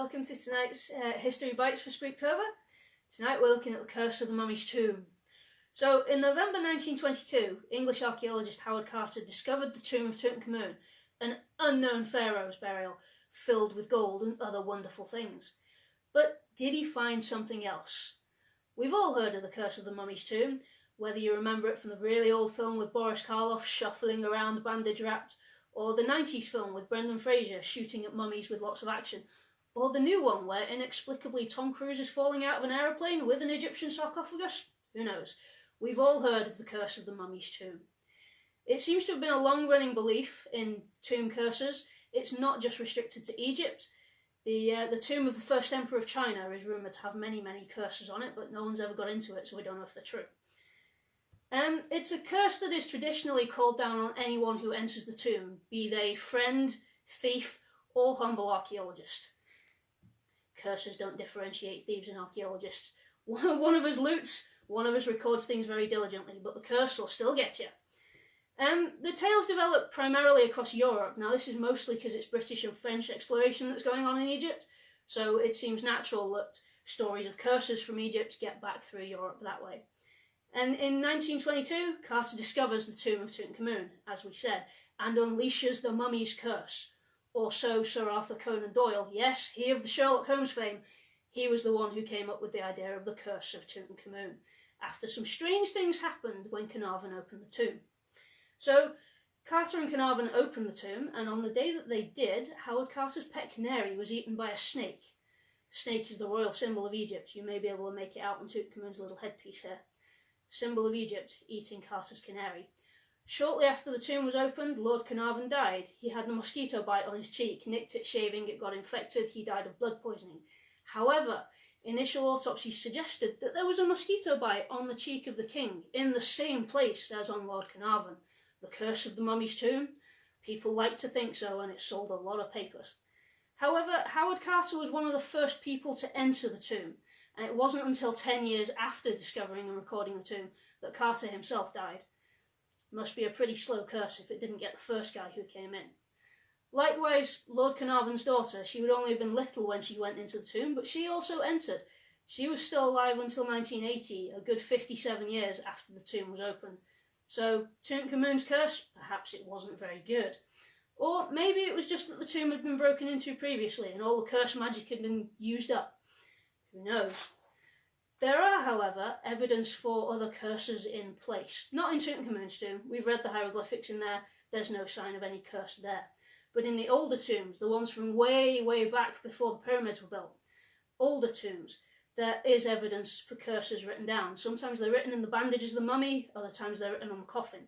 welcome to tonight's History Bites for Spooktober. Tonight we're looking at the Curse of the Mummy's Tomb. So, in November 1922, English archaeologist Howard Carter discovered the tomb of Tutankhamun, an unknown pharaoh's burial filled with gold and other wonderful things. But did he find something else? We've all heard of the Curse of the Mummy's Tomb, whether you remember it from the really old film with Boris Karloff shuffling around bandage wrapped, or the 90s film with Brendan Fraser shooting at mummies with lots of action, or the new one where inexplicably Tom Cruise is falling out of an aeroplane with an Egyptian sarcophagus. Who knows? We've all heard of the Curse of the Mummy's Tomb. It seems to have been a long-running belief in tomb curses. It's not just restricted to Egypt. The tomb of the first emperor of China is rumoured to have many, many curses on it, but no one's ever got into it, so we don't know if they're true. It's a curse that is traditionally called down on anyone who enters the tomb, be they friend, thief, or humble archaeologist. Curses don't differentiate thieves and archaeologists. One of us loots, one of us records things very diligently, but the curse will still get you. The tales develop primarily across Europe. Now this is mostly because it's British and French exploration that's going on in Egypt, so it seems natural that stories of curses from Egypt get back through Europe that way. And in 1922, Carter discovers the tomb of Tutankhamun, as we said, and unleashes the mummy's curse. Or so Sir Arthur Conan Doyle, yes, he of the Sherlock Holmes fame, he was the one who came up with the idea of the Curse of Tutankhamun, after some strange things happened when Carnarvon opened the tomb. So, Carter and Carnarvon opened the tomb, and on the day that they did, Howard Carter's pet canary was eaten by a snake. Snake is the royal symbol of Egypt. You may be able to make it out on Tutankhamun's little headpiece here. Symbol of Egypt, eating Carter's canary. Shortly after the tomb was opened, Lord Carnarvon died. He had a mosquito bite on his cheek, nicked it shaving, it got infected, he died of blood poisoning. However, initial autopsies suggested that there was a mosquito bite on the cheek of the king, in the same place as on Lord Carnarvon. The Curse of the Mummy's Tomb? People like to think so, and it sold a lot of papers. However, Howard Carter was one of the first people to enter the tomb, and it wasn't until 10 years after discovering and recording the tomb that Carter himself died. Must be a pretty slow curse if it didn't get the first guy who came in. Likewise, Lord Carnarvon's daughter, she would only have been little when she went into the tomb, but she also entered. She was still alive until 1980, a good 57 years after the tomb was opened. So, Tutankhamun's curse, perhaps it wasn't very good. Or maybe it was just that the tomb had been broken into previously and all the curse magic had been used up. Who knows? There are, however, evidence for other curses in place. Not in Tutankhamun's tomb. We've read the hieroglyphics in there. There's no sign of any curse there. But in the older tombs, the ones from way, way back before the pyramids were built, older tombs, there is evidence for curses written down. Sometimes they're written in the bandages of the mummy, other times they're written on the coffin.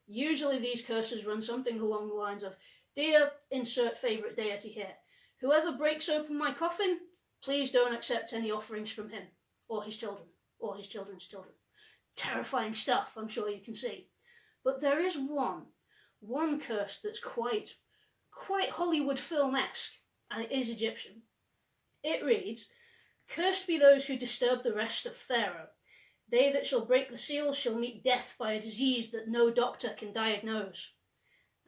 Usually these curses run something along the lines of, "Dear insert favourite deity here, whoever breaks open my coffin, please don't accept any offerings from him, or his children, or his children's children." Terrifying stuff, I'm sure you can see. But there is one curse that's quite Hollywood film-esque, and it is Egyptian. It reads, "Cursed be those who disturb the rest of Pharaoh. They that shall break the seal shall meet death by a disease that no doctor can diagnose."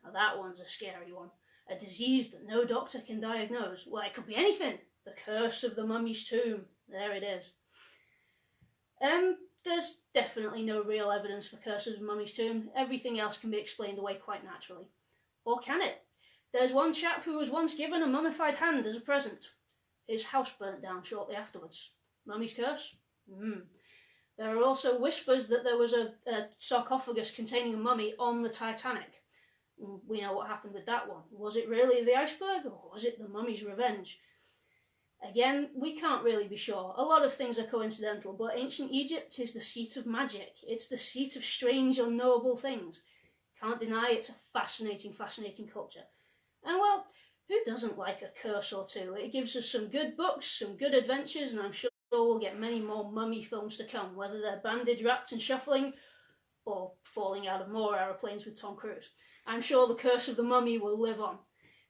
Now that one's a scary one. A disease that no doctor can diagnose. Well, it could be anything. The Curse of the Mummy's Tomb. There it is. There's definitely no real evidence for curses of Mummy's Tomb. Everything else can be explained away quite naturally. Or can it? There's one chap who was once given a mummified hand as a present. His house burnt down shortly afterwards. Mummy's curse? There are also whispers that there was a sarcophagus containing a mummy on the Titanic. We know what happened with that one. Was it really the iceberg, or was it the mummy's revenge? Again, we can't really be sure. A lot of things are coincidental, but ancient Egypt is the seat of magic. It's the seat of strange, unknowable things. Can't deny it's a fascinating, fascinating culture. And well, who doesn't like a curse or two? It gives us some good books, some good adventures, and I'm sure we'll get many more mummy films to come, whether they're bandage wrapped and shuffling, or falling out of more aeroplanes with Tom Cruise. I'm sure the Curse of the Mummy will live on.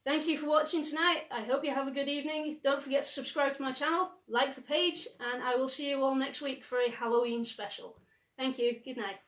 Thank you for watching tonight. I hope you have a good evening. Don't forget to subscribe to my channel, like the page, and I will see you all next week for a Halloween special. Thank you. Good night.